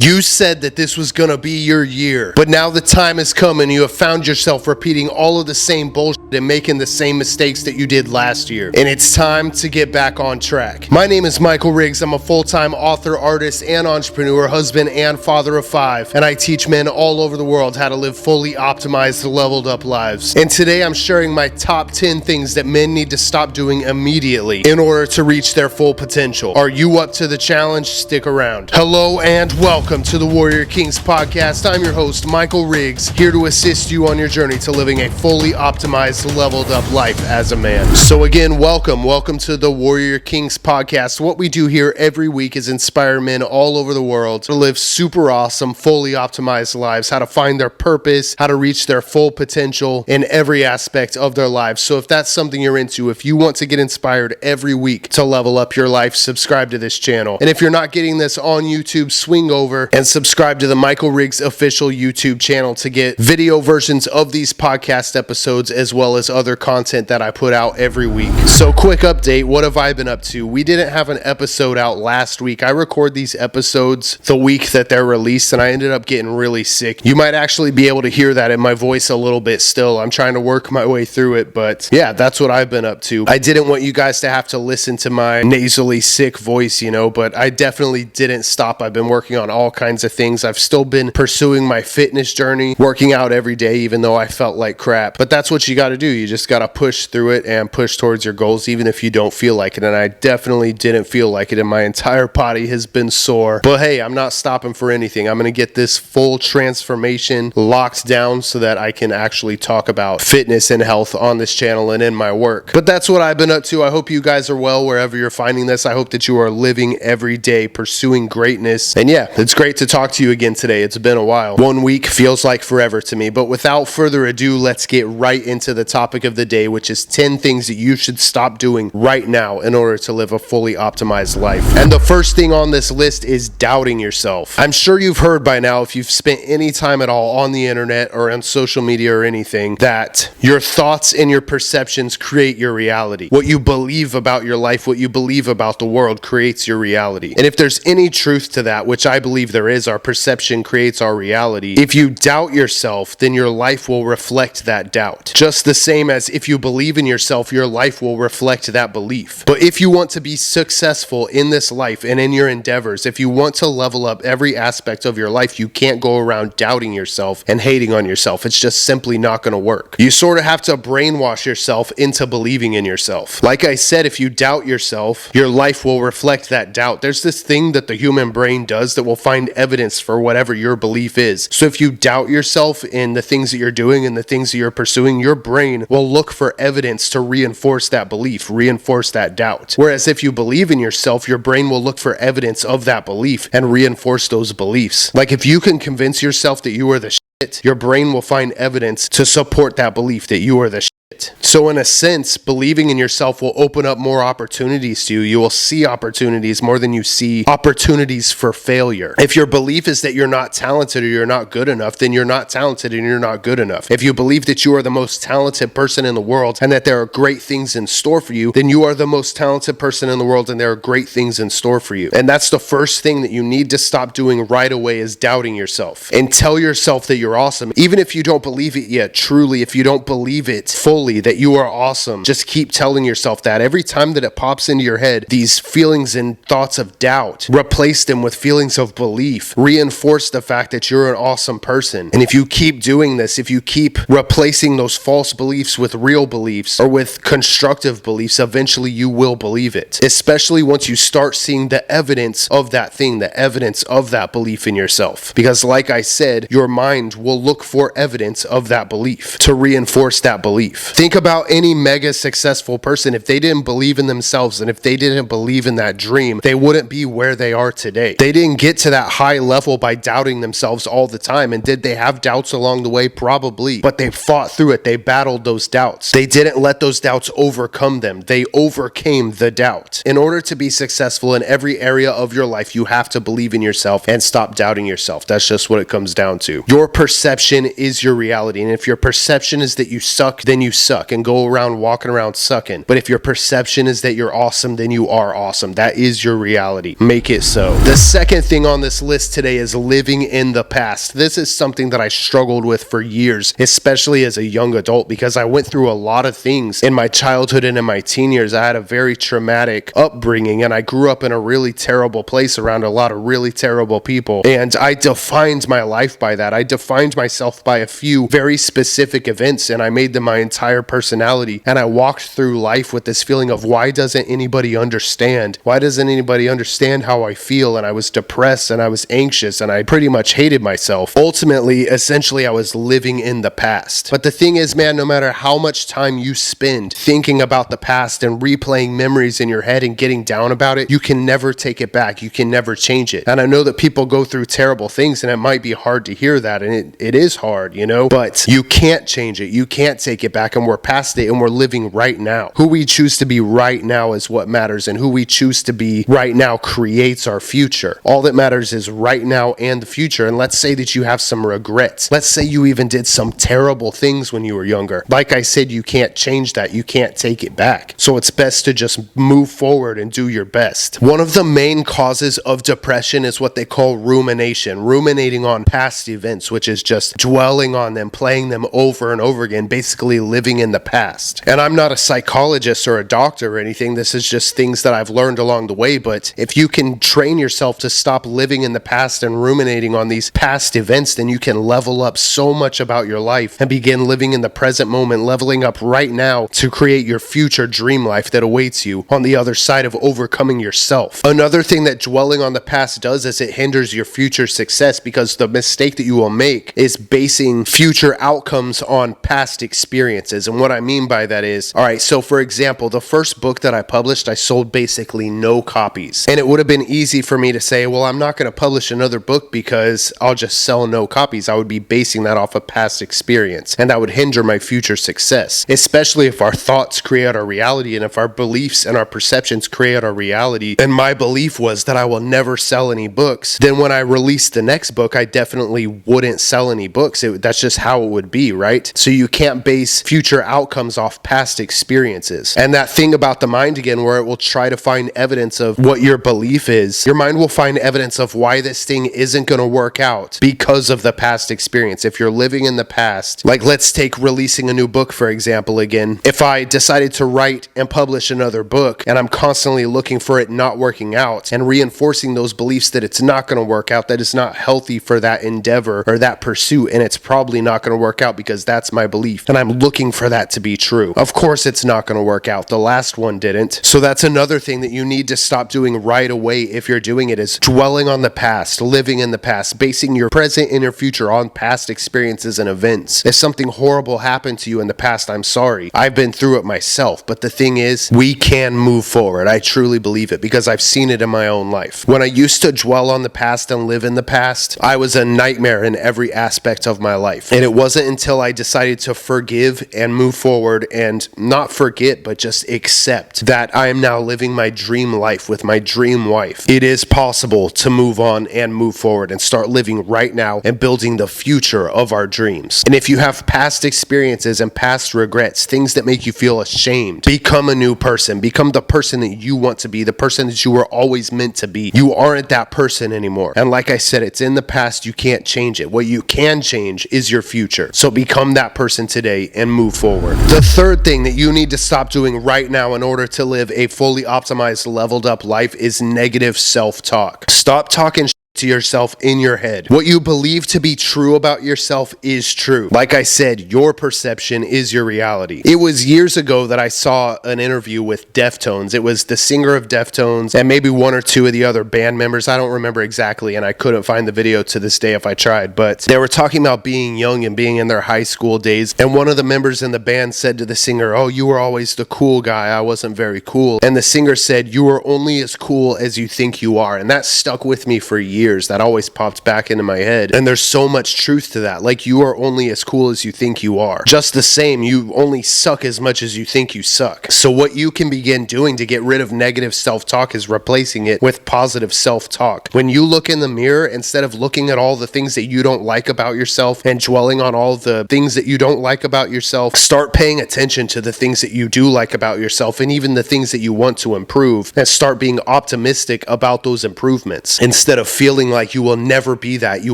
You said that this was gonna be your year, but now the time has come and you have found yourself repeating all of the same bullshit and making the same mistakes that you did last year. And it's time to get back on track. My name is Michael Riggs. I'm a full-time author, artist, and entrepreneur, husband, and father of 5. And I teach men all over the world how to live fully optimized, leveled up lives. And today I'm sharing my top 10 things that men need to stop doing immediately in order to reach their full potential. Are you up to the challenge? Stick around. Hello and welcome to the Warrior Kings podcast. I'm your host, Michael Riggs, here to assist you on your journey to living a fully optimized, leveled up life as a man. So again, welcome to the Warrior Kings podcast. What we do here every week is inspire men all over the world to live super awesome, fully optimized lives, how to find their purpose, how to reach their full potential in every aspect of their lives. So if that's something you're into, if you want to get inspired every week to level up your life, subscribe to this channel. And if you're not getting this on YouTube, swing over and subscribe to the Michael Riggs official YouTube channel to get video versions of these podcast episodes as well as other content that I put out every week. So quick update, what have I been up to? We didn't have an episode out last week. I record these episodes the week that they're released and I ended up getting really sick. You might actually be able to hear that in my voice a little bit still. I'm trying to work my way through it, but yeah, that's what I've been up to. I didn't want you guys to have to listen to my nasally sick voice, but I definitely didn't stop. I've been working on all kinds of things. I've still been pursuing my fitness journey, working out every day, even though I felt like crap. But that's what you got to do. You just got to push through it and push towards your goals, even if you don't feel like it. And I definitely didn't feel like it, and my entire body has been sore. But hey, I'm not stopping for anything. I'm going to get this full transformation locked down so that I can actually talk about fitness and health on this channel and in my work. But that's what I've been up to. I hope you guys are well wherever you're finding this. I hope that you are living every day, pursuing greatness. And yeah, it's great to talk to you again today. It's been a while. 1 week feels like forever to me. But without further ado, let's get right into the topic of the day, which is 10 things that you should stop doing right now in order to live a fully optimized life. And the first thing on this list is doubting yourself. I'm sure you've heard by now, if you've spent any time at all on the internet or on social media or anything, that your thoughts and your perceptions create your reality. What you believe about your life, what you believe about the world creates your reality. And if there's any truth to that, which I believe there is, our perception creates our reality. If you doubt yourself, then your life will reflect that doubt. Just the same as if you believe in yourself, your life will reflect that belief. But if you want to be successful in this life and in your endeavors, if you want to level up every aspect of your life, you can't go around doubting yourself and hating on yourself. It's just simply not going to work. You sort of have to brainwash yourself into believing in yourself. Like I said, if you doubt yourself, your life will reflect that doubt. There's this thing that the human brain does that will find evidence for whatever your belief is. So if you doubt yourself in the things that you're doing and the things that you're pursuing, your brain will look for evidence to reinforce that belief, reinforce that doubt. Whereas if you believe in yourself, your brain will look for evidence of that belief and reinforce those beliefs. Like if you can convince yourself that you are the shit, your brain will find evidence to support that belief that you are the shit. So in a sense, believing in yourself will open up more opportunities to you. You will see opportunities more than you see opportunities for failure. If your belief is that you're not talented or you're not good enough, then you're not talented and you're not good enough. If you believe that you are the most talented person in the world and that there are great things in store for you, then you are the most talented person in the world and there are great things in store for you. And that's the first thing that you need to stop doing right away, is doubting yourself. And tell yourself that you're awesome. Even if you don't believe it yet, truly, if you don't believe it fully, that you are awesome, just keep telling yourself that. Every time that it pops into your head, these feelings and thoughts of doubt, replace them with feelings of belief. Reinforce the fact that you're an awesome person. And if you keep doing this, if you keep replacing those false beliefs with real beliefs or with constructive beliefs, eventually you will believe it. Especially once you start seeing the evidence of that thing, the evidence of that belief in yourself. Because like I said, your mind will look for evidence of that belief to reinforce that belief. Think about any mega successful person. If they didn't believe in themselves and if they didn't believe in that dream, they wouldn't be where they are today. They didn't get to that high level by doubting themselves all the time. And did they have doubts along the way? Probably. But they fought through it. They battled those doubts. They didn't let those doubts overcome them. They overcame the doubt. In order to be successful in every area of your life, you have to believe in yourself and stop doubting yourself. That's just what it comes down to. Your perception is your reality. And if your perception is that you suck, then you suck. suck and go around walking around sucking. But if your perception is that you're awesome, then you are awesome. That is your reality. Make it so. The second thing on this list today is living in the past. This is something that I struggled with for years, especially as a young adult, because I went through a lot of things in my childhood and in my teen years. I had a very traumatic upbringing, and I grew up in a really terrible place around a lot of really terrible people. And I defined my life by that. I defined myself by a few very specific events, and I made them my entire personality. And I walked through life with this feeling of, why doesn't anybody understand? Why doesn't anybody understand how I feel? And I was depressed and I was anxious and I pretty much hated myself. Ultimately, essentially, I was living in the past. But the thing is, man, no matter how much time you spend thinking about the past and replaying memories in your head and getting down about it, you can never take it back. You can never change it. And I know that people go through terrible things, and it might be hard to hear that, and it is hard, you know, but you can't change it. You can't take it back, and we're past it, and we're living right now. Who we choose to be right now is what matters, and who we choose to be right now creates our future. All that matters is right now and the future. And let's say that you have some regrets. Let's say you even did some terrible things when you were younger. Like I said, you can't change that. You can't take it back. So it's best to just move forward and do your best. One of the main causes of depression is what they call rumination, ruminating on past events, which is just dwelling on them, playing them over and over again, basically living in the past. And I'm not a psychologist or a doctor or anything. This is just things that I've learned along the way. But if you can train yourself to stop living in the past and ruminating on these past events, then you can level up so much about your life and begin living in the present moment, leveling up right now to create your future dream life that awaits you on the other side of overcoming yourself. Another thing that dwelling on the past does is it hinders your future success, because the mistake that you will make is basing future outcomes on past experiences. And what I mean by that is, all right, so for example, the first book that I published, I sold basically no copies. And it would have been easy for me to say, well, I'm not going to publish another book because I'll just sell no copies. I would be basing that off of past experience, and that would hinder my future success, especially if our thoughts create our reality and if our beliefs and our perceptions create our reality. And my belief was that I will never sell any books. Then when I released the next book, I definitely wouldn't sell any books. That's just how it would be, right? So you can't base future outcomes off past experiences. And that thing about the mind again, where it will try to find evidence of what your belief is, your mind will find evidence of why this thing isn't going to work out because of the past experience. If you're living in the past, like let's take releasing a new book, for example, again. If I decided to write and publish another book and I'm constantly looking for it not working out and reinforcing those beliefs that it's not going to work out, that it's not healthy for that endeavor or that pursuit, and it's probably not going to work out because that's my belief, and I'm looking for that to be true. Of course it's not going to work out. The last one didn't. So that's another thing that you need to stop doing right away if you're doing it, is dwelling on the past, living in the past, basing your present and your future on past experiences and events. If something horrible happened to you in the past, I'm sorry. I've been through it myself. But the thing is, we can move forward. I truly believe it because I've seen it in my own life. When I used to dwell on the past and live in the past, I was a nightmare in every aspect of my life. And it wasn't until I decided to forgive and move forward and not forget, but just accept that I am now living my dream life with my dream wife. It is possible to move on and move forward and start living right now and building the future of our dreams. And if you have past experiences and past regrets, things that make you feel ashamed, become a new person. Become the person that you want to be, the person that you were always meant to be. You aren't that person anymore. And like I said, it's in the past. You can't change it. What you can change is your future. So become that person today and move forward. The third thing that you need to stop doing right now in order to live a fully optimized, leveled up life is negative self-talk. Stop talking to yourself in your head. What you believe to be true about yourself is true. Like I said, your perception is your reality. It was years ago that I saw an interview with Deftones. It was the singer of Deftones and maybe one or two of the other band members. I don't remember exactly, and I couldn't find the video to this day if I tried, but they were talking about being young and being in their high school days. And one of the members in the band said to the singer, "Oh, you were always the cool guy. I wasn't very cool." And the singer said, "You are only as cool as you think you are." And that stuck with me for years. years that always popped back into my head. And there's so much truth to that. Like, you are only as cool as you think you are. Just the same, you only suck as much as you think you suck. So what you can begin doing to get rid of negative self-talk is replacing it with positive self-talk. When you look in the mirror, instead of looking at all the things that you don't like about yourself and dwelling on all the things that you don't like about yourself, start paying attention to the things that you do like about yourself and even the things that you want to improve, and start being optimistic about those improvements. Instead of feeling like you will never be that, you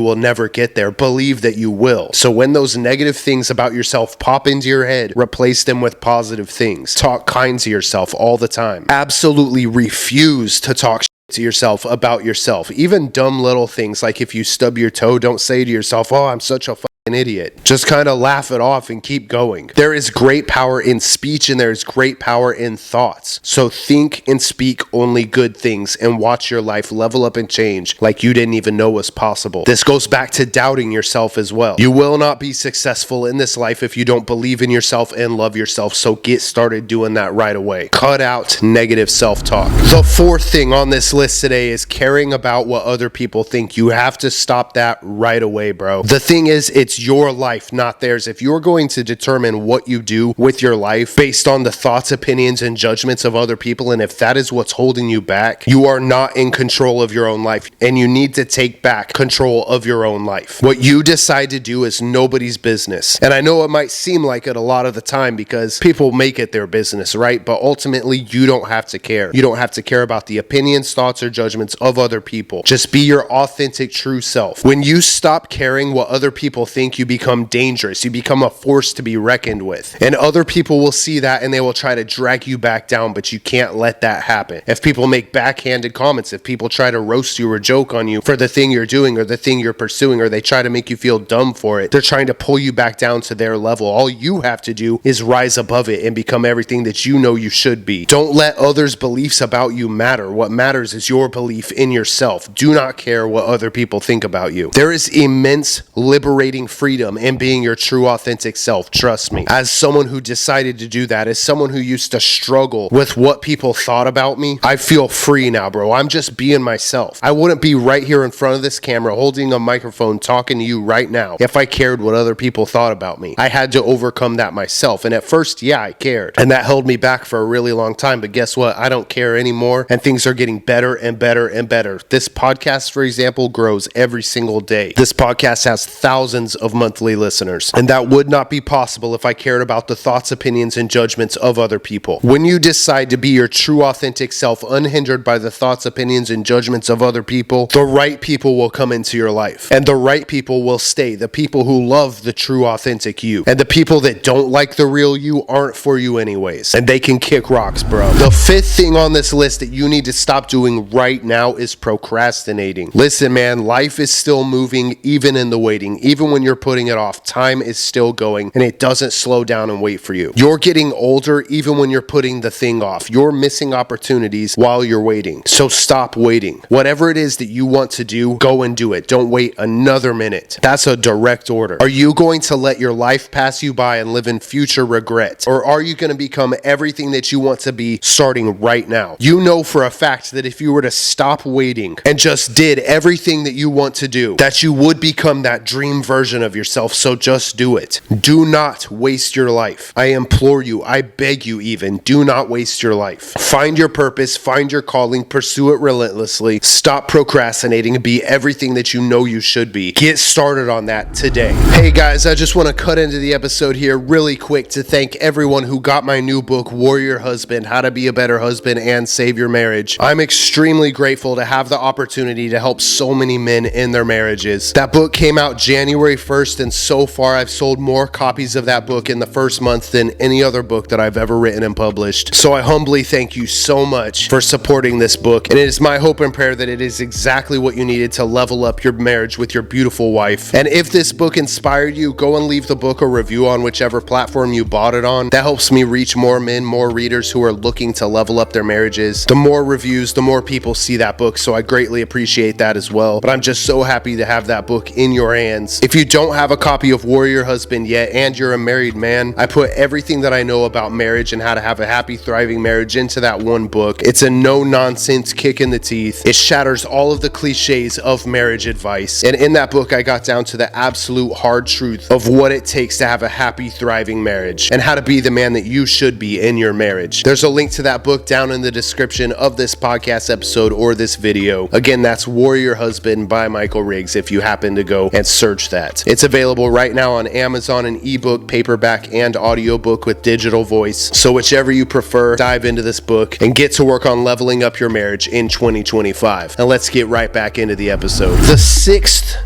will never get there, believe that you will. So when those negative things about yourself pop into your head, replace them with positive things. Talk kind to yourself all the time. Absolutely refuse to talk to yourself about yourself. Even dumb little things like if you stub your toe, don't say to yourself, "Oh, I'm such a an idiot." Just kind of laugh it off and keep going. There is great power in speech and there is great power in thoughts. So think and speak only good things and watch your life level up and change like you didn't even know was possible. This goes back to doubting yourself as well. You will not be successful in this life if you don't believe in yourself and love yourself. So get started doing that right away. Cut out negative self-talk. The fourth thing on this list today is caring about what other people think. You have to stop that right away, bro. The thing is, it's your life, not theirs. If you're going to determine what you do with your life based on the thoughts, opinions, and judgments of other people, and if that is what's holding you back, you are not in control of your own life, and you need to take back control of your own life. What you decide to do is nobody's business. And I know it might seem like it a lot of the time because people make it their business, right? But ultimately, you don't have to care. You don't have to care about the opinions, thoughts, or judgments of other people. Just be your authentic, true self. When you stop caring what other people think, you become dangerous. You become a force to be reckoned with. And other people will see that and they will try to drag you back down, but you can't let that happen. If people make backhanded comments, if people try to roast you or joke on you for the thing you're doing or the thing you're pursuing, or they try to make you feel dumb for it, they're trying to pull you back down to their level. All you have to do is rise above it and become everything that you know you should be. Don't let others' beliefs about you matter. What matters is your belief in yourself. Do not care what other people think about you. There is immense liberating freedom in being your true authentic self. Trust me. As someone who decided to do that, as someone who used to struggle with what people thought about me, I feel free now, bro. I'm just being myself. I wouldn't be right here in front of this camera holding a microphone talking to you right now if I cared what other people thought about me. I had to overcome that myself. And at first, yeah, I cared. And that held me back for a really long time. But guess what? I don't care anymore. And things are getting better and better and better. This podcast, for example, grows every single day. This podcast has thousands of monthly listeners, and that would not be possible if I cared about the thoughts, opinions, and judgments of other people. When you decide to be your true authentic self, unhindered by the thoughts, opinions, and judgments of other people, the right people will come into your life, and the right people will stay. The people who love the true authentic you, and the people that don't like the real you aren't for you anyways, and they can kick rocks, bro. The fifth thing on this list that you need to stop doing right now is procrastinating. Listen, man, life is still moving even in the waiting. Even when you're putting it off, time is still going and it doesn't slow down and wait for you. You're getting older even when you're putting the thing off. You're missing opportunities while you're waiting. So stop waiting. Whatever it is that you want to do, go and do it. Don't wait another minute. That's a direct order. Are you going to let your life pass you by and live in future regret? Or are you going to become everything that you want to be starting right now? You know for a fact that if you were to stop waiting and just did everything that you want to do, that you would become that dream version of yourself. So just do it. Do not waste your life. I implore you, I beg you even, do not waste your life. Find your purpose, find your calling, pursue it relentlessly. Stop procrastinating, be everything that you know you should be. Get started on that today. Hey guys, I just want to cut into the episode here really quick to thank everyone who got my new book, Warrior Husband, How to Be a Better Husband and Save Your Marriage. I'm extremely grateful to have the opportunity to help so many men in their marriages. That book came out January 1st, and so far I've sold more copies of that book in the first month than any other book that I've ever written and published. So I humbly thank you so much for supporting this book, and it is my hope and prayer that it is exactly what you needed to level up your marriage with your beautiful wife. And if this book inspired you, go and leave the book a review on whichever platform you bought it on. That helps me reach more men, more readers who are looking to level up their marriages. The more reviews, the more people see that book, so I greatly appreciate that as well. But I'm just so happy to have that book in your hands. If you don't have a copy of Warrior Husband yet and you're a married man, I put everything that I know about marriage and how to have a happy, thriving marriage into that one book. It's a no-nonsense kick in the teeth. It shatters all of the cliches of marriage advice. And in that book, I got down to the absolute hard truth of what it takes to have a happy, thriving marriage and how to be the man that you should be in your marriage. There's a link to that book down in the description of this podcast episode or this video. Again, that's Warrior Husband by Michael Riggs if you happen to go and search that. It's available right now on Amazon in ebook, paperback, and audiobook with digital voice. So whichever you prefer, dive into this book and get to work on leveling up your marriage in 2025. And let's get right back into the episode. The sixth,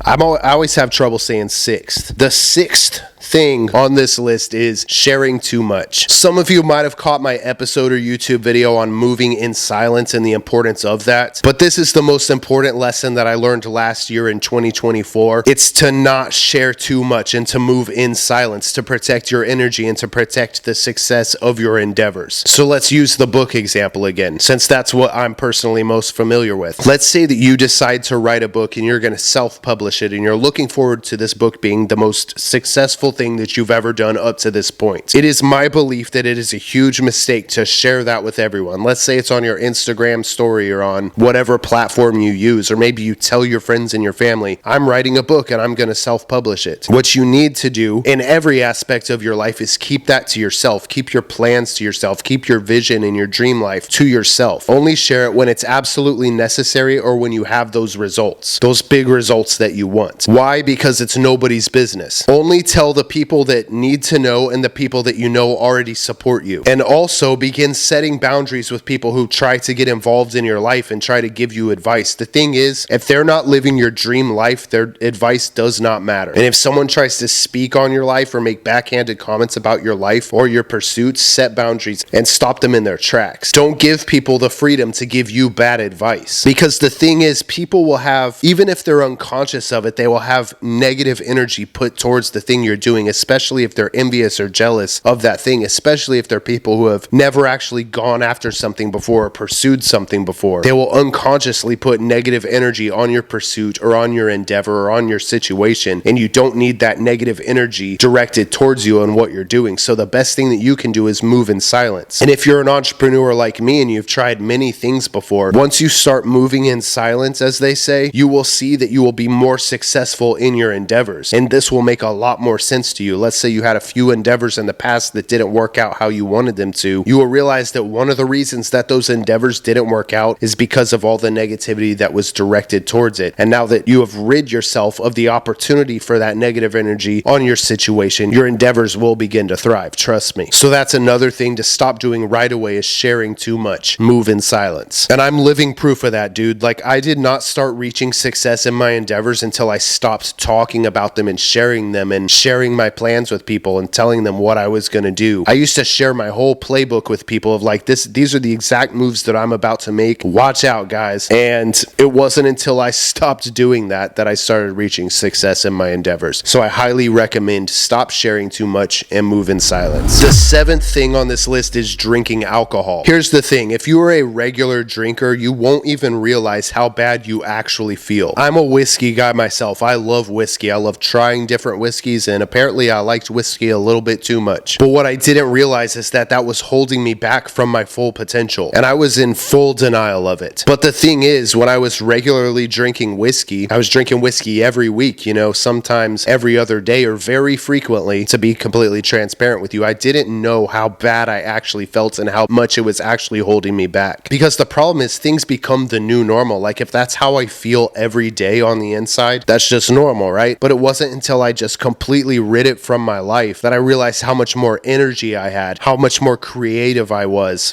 I always have trouble saying sixth. The sixth thing on this list is sharing too much. Some of you might have caught my episode or YouTube video on moving in silence and the importance of that, but this is the most important lesson that I learned last year in 2024. It's to not share too much and to move in silence, to protect your energy and to protect the success of your endeavors. So let's use the book example again, since that's what I'm personally most familiar with. Let's say that you decide to write a book and you're going to self-publish it and you're looking forward to this book being the most successful thing that you've ever done up to this point. It is my belief that it is a huge mistake to share that with everyone. Let's say it's on your Instagram story or on whatever platform you use, or maybe you tell your friends and your family, I'm writing a book and I'm going to self-publish it. What you need to do in every aspect of your life is keep that to yourself. Keep your plans to yourself. Keep your vision and your dream life to yourself. Only share it when it's absolutely necessary or when you have those results, those big results that you want. Why? Because it's nobody's business. Only tell the people that need to know and the people that you know already support you. And also begin setting boundaries with people who try to get involved in your life and try to give you advice. The thing is, if they're not living your dream life, their advice does not matter. And if someone tries to speak on your life or make backhanded comments about your life or your pursuits, set boundaries and stop them in their tracks. Don't give people the freedom to give you bad advice. Because the thing is, people will have, even if they're unconscious of it, they will have negative energy put towards the thing you're doing, especially if they're envious or jealous of that thing, especially if they're people who have never actually gone after something before or pursued something before. They will unconsciously put negative energy on your pursuit or on your endeavor or on your situation, and you don't need that negative energy directed towards you and what you're doing. So the best thing that you can do is move in silence. And if you're an entrepreneur like me and you've tried many things before, once you start moving in silence, as they say, you will see that you will be more successful in your endeavors. And this will make a lot more sense to you. Let's say you had a few endeavors in the past that didn't work out how you wanted them to. You will realize that one of the reasons that those endeavors didn't work out is because of all the negativity that was directed towards it. And now that you have rid yourself of the opportunity for that negative energy on your situation, your endeavors will begin to thrive. Trust me. So that's another thing to stop doing right away, is sharing too much. Move in silence. And I'm living proof of that, dude. Like, I did not start reaching success in my endeavors until I stopped talking about them and sharing them and sharing my plans with people and telling them what I was going to do. I used to share my whole playbook with people of like, these are the exact moves that I'm about to make. Watch out, guys. And it wasn't until I stopped doing that I started reaching success in my endeavors. So I highly recommend stop sharing too much and move in silence. The seventh thing on this list is drinking alcohol. Here's the thing. If you are a regular drinker, you won't even realize how bad you actually feel. I'm a whiskey guy myself. I love whiskey. I love trying different whiskeys, and apparently I liked whiskey a little bit too much. But what I didn't realize is that was holding me back from my full potential, and I was in full denial of it. But the thing is, when I was regularly drinking whiskey, I was drinking whiskey every week, sometimes every other day or very frequently, to be completely transparent with you. I didn't know how bad I actually felt and how much it was actually holding me back. Because the problem is, things become the new normal. Like, if that's how I feel every day on the inside, that's just normal, right? But it wasn't until I just completely rid it from my life that I realized how much more energy I had, how much more creative I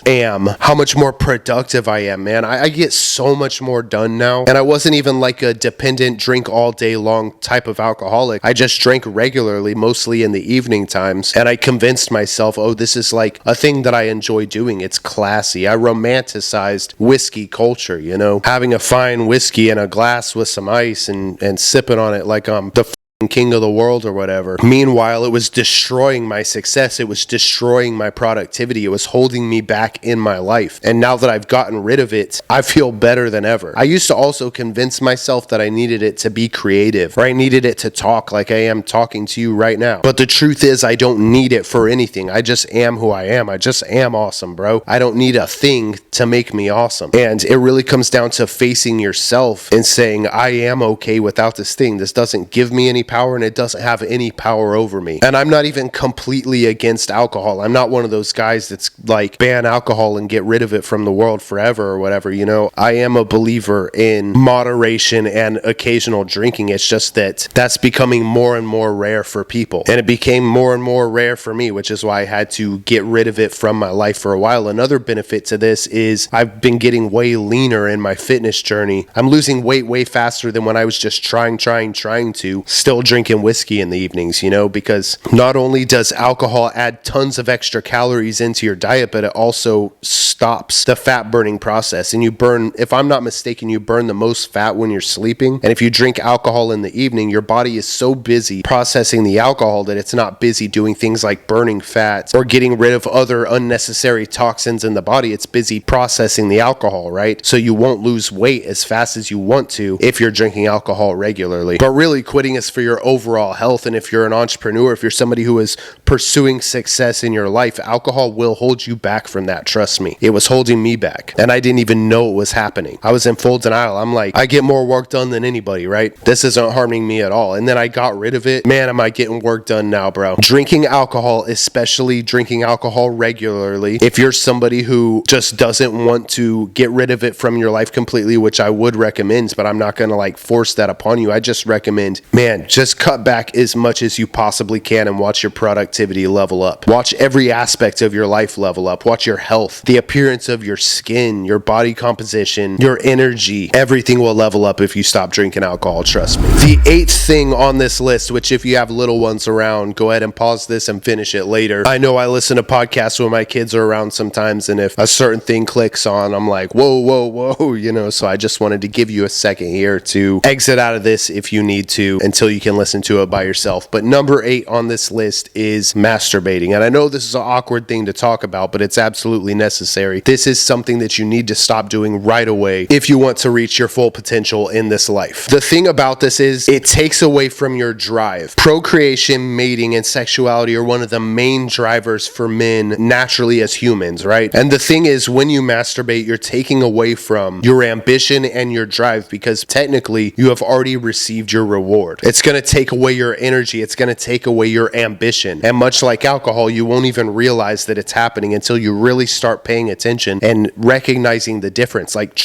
am, how much more productive I am, man. I get so much more done now. And I wasn't even like a dependent drink all day long type of alcoholic. I just drank regularly, mostly in the evening times. And I convinced myself, oh, this is like a thing that I enjoy doing. It's classy. I romanticized whiskey culture, having a fine whiskey in a glass with some ice and sipping on it like I'm the king of the world or whatever. Meanwhile, it was destroying my success. It was destroying my productivity. It was holding me back in my life. And now that I've gotten rid of it, I feel better than ever. I used to also convince myself that I needed it to be creative, or I needed it to talk like I am talking to you right now. But the truth is, I don't need it for anything. I just am who I am. I just am awesome, bro. I don't need a thing to make me awesome. And it really comes down to facing yourself and saying, I am okay without this thing. This doesn't give me any power, and it doesn't have any power over me. And I'm not even completely against alcohol. I'm not one of those guys that's like ban alcohol and get rid of it from the world forever or whatever. You know, I am a believer in moderation and occasional drinking. It's just that that's becoming more and more rare for people, and it became more and more rare for me, which is why I had to get rid of it from my life for a while. Another benefit to this is I've been getting way leaner in my fitness journey. I'm losing weight way faster than when I was just trying to, still drinking whiskey in the evenings, you know, because not only does alcohol add tons of extra calories into your diet, but it also stops the fat burning process. And you burn, if I'm not mistaken, you burn the most fat when you're sleeping. And if you drink alcohol in the evening, your body is so busy processing the alcohol that it's not busy doing things like burning fat or getting rid of other unnecessary toxins in the body. It's busy processing the alcohol, right? So you won't lose weight as fast as you want to if you're drinking alcohol regularly. But really, quitting is for your overall health. And if you're an entrepreneur, if you're somebody who is pursuing success in your life, alcohol will hold you back from that. Trust me. It was holding me back, and I didn't even know it was happening. I was in full denial. I'm like, I get more work done than anybody, right? This isn't harming me at all. And then I got rid of it. Man, am I getting work done now, bro. Drinking alcohol, especially drinking alcohol regularly, if you're somebody who just doesn't want to get rid of it from your life completely, which I would recommend, but I'm not going to like force that upon you. I just recommend, man, just cut back as much as you possibly can and watch your productivity level up. Watch every aspect of your life level up. Watch your health, the appearance of your skin, your body composition, your energy. Everything will level up if you stop drinking alcohol, trust me. The eighth thing on this list, which if you have little ones around, go ahead and pause this and finish it later. I know I listen to podcasts when my kids are around sometimes, and if a certain thing clicks on, I'm like, whoa, you know, so I just wanted to give you a second here to exit out of this if you need to until you can listen to it by yourself. But number 8 on this list is masturbating. And I know this is an awkward thing to talk about, but it's absolutely necessary. This is something that you need to stop doing right away if you want to reach your full potential in this life. The thing about this is it takes away from your drive. Procreation, mating, and sexuality are one of the main drivers for men naturally as humans, right? And the thing is, when you masturbate, you're taking away from your ambition and your drive, because technically you have already received your reward. It's going to take away your energy. It's going to take away your ambition. And much like alcohol, you won't even realize that it's happening until you really start paying attention and recognizing the difference. Like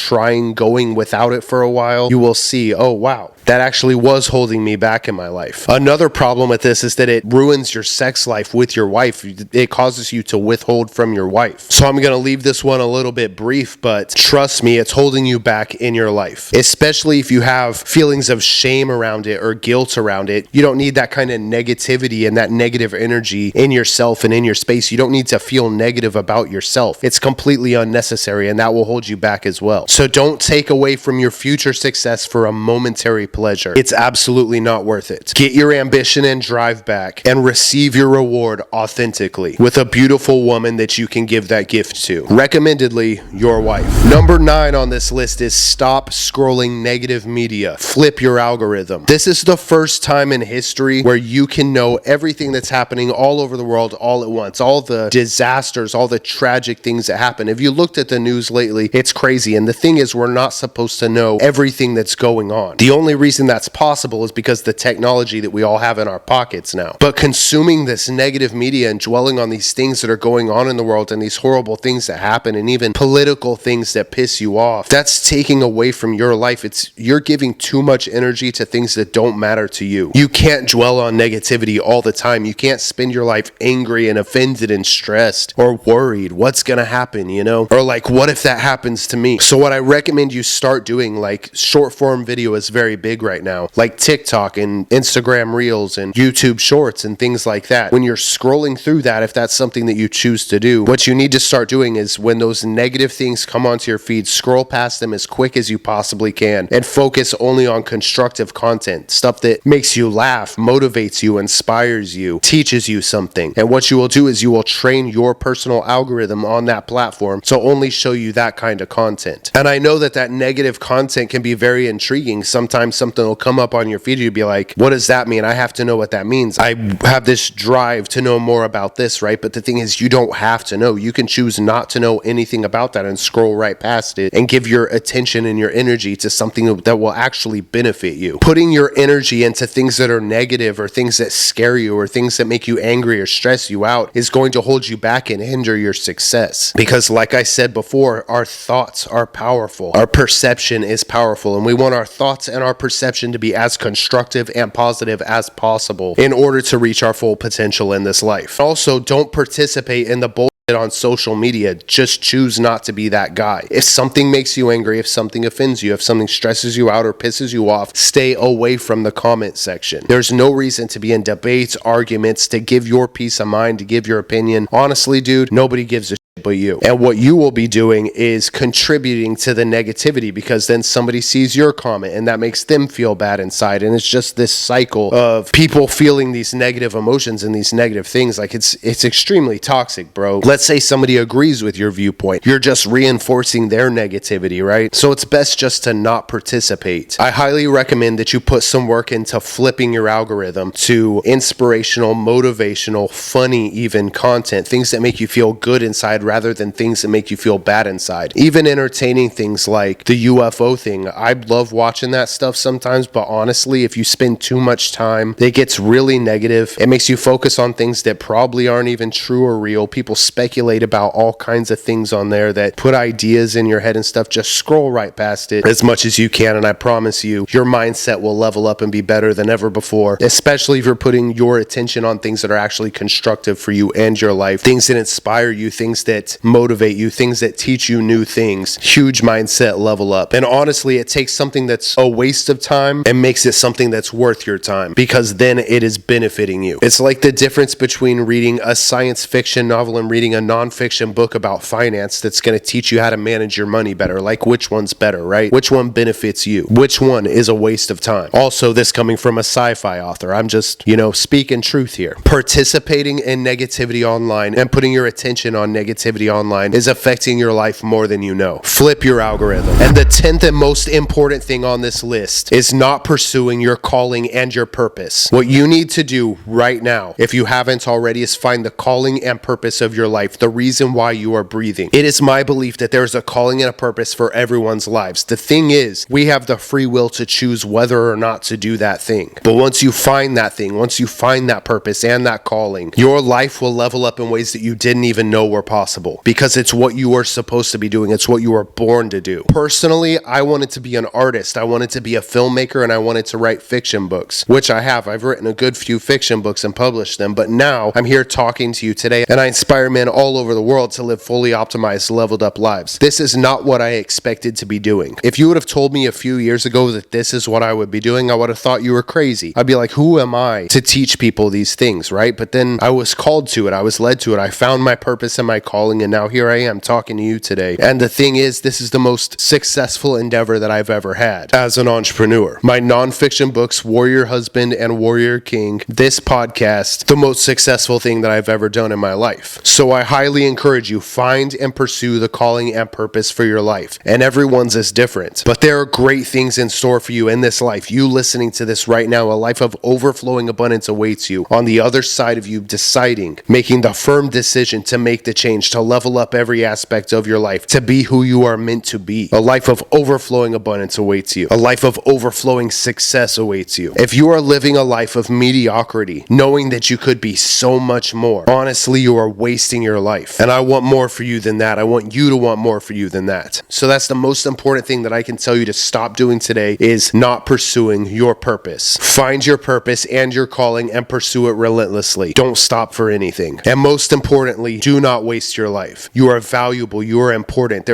going without it for a while, you will see, oh wow, that actually was holding me back in my life. Another problem with this is that it ruins your sex life with your wife. It causes you to withhold from your wife. So I'm going to leave this one a little bit brief, but trust me, it's holding you back in your life, especially if you have feelings of shame around it or guilt around it. You don't need that kind of negativity and that negative energy in yourself and in your space. You don't need to feel negative about yourself. It's completely unnecessary, and that will hold you back as well. So don't take away from your future success for a momentary pleasure. It's absolutely not worth it. Get your ambition and drive back and receive your reward authentically with a beautiful woman that you can give that gift to. Recommendedly, your wife. Number 9 on this list is stop scrolling negative media. Flip your algorithm. This is the first time in history where you can know everything that's happening all over the world all at once. All the disasters, all the tragic things that happen. If you looked at the news lately, it's crazy. And the thing is, we're not supposed to know everything that's going on. The only reason that's possible is because the technology that we all have in our pockets now. But consuming this negative media and dwelling on these things that are going on in the world and these horrible things that happen and even political things that piss you off, that's taking away from your life. You're giving too much energy to things that don't matter to you. You can't dwell on negativity all the time. You can't spend your life angry and offended and stressed or worried. What's gonna happen, you know? Or like, what if that happens to me? So what I recommend you start doing, like short form video is very big big right now, like TikTok and Instagram Reels and YouTube Shorts and things like that. When you're scrolling through that, if that's something that you choose to do, what you need to start doing is when those negative things come onto your feed, scroll past them as quick as you possibly can and focus only on constructive content, stuff that makes you laugh, motivates you, inspires you, teaches you something. And what you will do is you will train your personal algorithm on that platform to only show you that kind of content. And I know that negative content can be very intriguing. Sometimes something will come up on your feed, you'll be like, what does that mean? I have to know what that means. I have this drive to know more about this, right? But the thing is, you don't have to know. You can choose not to know anything about that and scroll right past it and give your attention and your energy to something that will actually benefit you. Putting your energy into things that are negative or things that scare you or things that make you angry or stress you out is going to hold you back and hinder your success. Because like I said before, our thoughts are powerful. Our perception is powerful, and we want our thoughts and our perception to be as constructive and positive as possible in order to reach our full potential in this life. Also, don't participate in the bullshit on social media. Just choose not to be that guy. If something makes you angry, if something offends you, if something stresses you out or pisses you off, stay away from the comment section. There's no reason to be in debates, arguments, to give your peace of mind, to give your opinion. Honestly, dude, nobody gives a but you. And what you will be doing is contributing to the negativity, because then somebody sees your comment and that makes them feel bad inside. And it's just this cycle of people feeling these negative emotions and these negative things. Like it's extremely toxic, bro. Let's say somebody agrees with your viewpoint. You're just reinforcing their negativity, right? So it's best just to not participate. I highly recommend that you put some work into flipping your algorithm to inspirational, motivational, funny even content, things that make you feel good inside rather than things that make you feel bad inside. Even entertaining things like the UFO thing. I love watching that stuff sometimes, but honestly, if you spend too much time, it gets really negative. It makes you focus on things that probably aren't even true or real. People speculate about all kinds of things on there that put ideas in your head and stuff. Just scroll right past it as much as you can, and I promise you, your mindset will level up and be better than ever before, especially if you're putting your attention on things that are actually constructive for you and your life, things that inspire you, things that motivate you, things that teach you new things. Huge mindset level up. And honestly, it takes something that's a waste of time and makes it something that's worth your time, because then it is benefiting you. It's like the difference between reading a science fiction novel and reading a nonfiction book about finance that's going to teach you how to manage your money better. Like, which one's better, right? Which one benefits you? Which one is a waste of time? Also, this coming from a sci-fi author. I'm just, speaking truth here. Participating in negativity online and putting your attention on negativity online is affecting your life more than you know. Flip your algorithm. And the 10th and most important thing on this list is not pursuing your calling and your purpose. What you need to do right now, if you haven't already, is find the calling and purpose of your life, the reason why you are breathing. It is my belief that there's a calling and a purpose for everyone's lives. The thing is, we have the free will to choose whether or not to do that thing. But once you find that thing, once you find that purpose and that calling, your life will level up in ways that you didn't even know were possible, because it's what you are supposed to be doing. It's what you were born to do. Personally, I wanted to be an artist. I wanted to be a filmmaker, and I wanted to write fiction books, which I have. I've written a good few fiction books and published them, but now I'm here talking to you today, and I inspire men all over the world to live fully optimized, leveled up lives. This is not what I expected to be doing. If you would have told me a few years ago that this is what I would be doing, I would have thought you were crazy. I'd be like, who am I to teach people these things, right? But then I was called to it. I was led to it. I found my purpose and my calling, and now here I am talking to you today. And the thing is, this is the most successful endeavor that I've ever had as an entrepreneur. My nonfiction books, Warrior Husband and Warrior King, this podcast, the most successful thing that I've ever done in my life. So I highly encourage you, find and pursue the calling and purpose for your life. And everyone's is different, but there are great things in store for you in this life. You listening to this right now, a life of overflowing abundance awaits you. On the other side of you deciding, making the firm decision to make the change, to level up every aspect of your life, to be who you are meant to be. A life of overflowing abundance awaits you. A life of overflowing success awaits you. If you are living a life of mediocrity, knowing that you could be so much more, honestly, you are wasting your life. And I want more for you than that. I want you to want more for you than that. So that's the most important thing that I can tell you to stop doing today, is not pursuing your purpose. Find your purpose and your calling and pursue it relentlessly. Don't stop for anything. And most importantly, do not waste your life. You are valuable. You are important.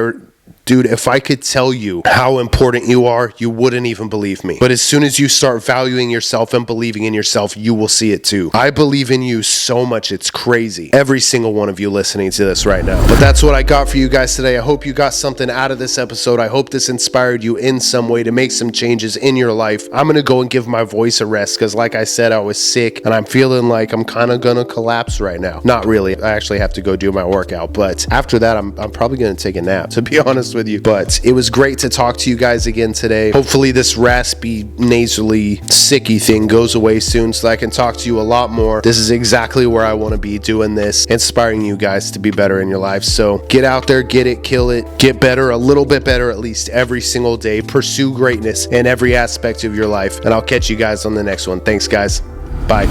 dude, if I could tell you how important you are, you wouldn't even believe me. But as soon as you start valuing yourself and believing in yourself, you will see it too. I believe in you so much, it's crazy. Every single one of you listening to this right now. But that's what I got for you guys today. I hope you got something out of this episode. I hope this inspired you in some way to make some changes in your life. I'm gonna go and give my voice a rest because like I said, I was sick and I'm feeling like I'm kind of gonna collapse right now. Not really. I actually have to go do my workout, but after that, I'm probably gonna take a nap, to be honest with you. But it was great to talk to you guys again today. Hopefully this raspy, nasally, sicky thing goes away soon so that I can talk to you a lot more. This is exactly where I want to be doing this, inspiring you guys to be better in your life. So get out there, get it, kill it, get better, a little bit better at least every single day. Pursue greatness in every aspect of your life. And I'll catch you guys on the next one. Thanks, guys. Bye.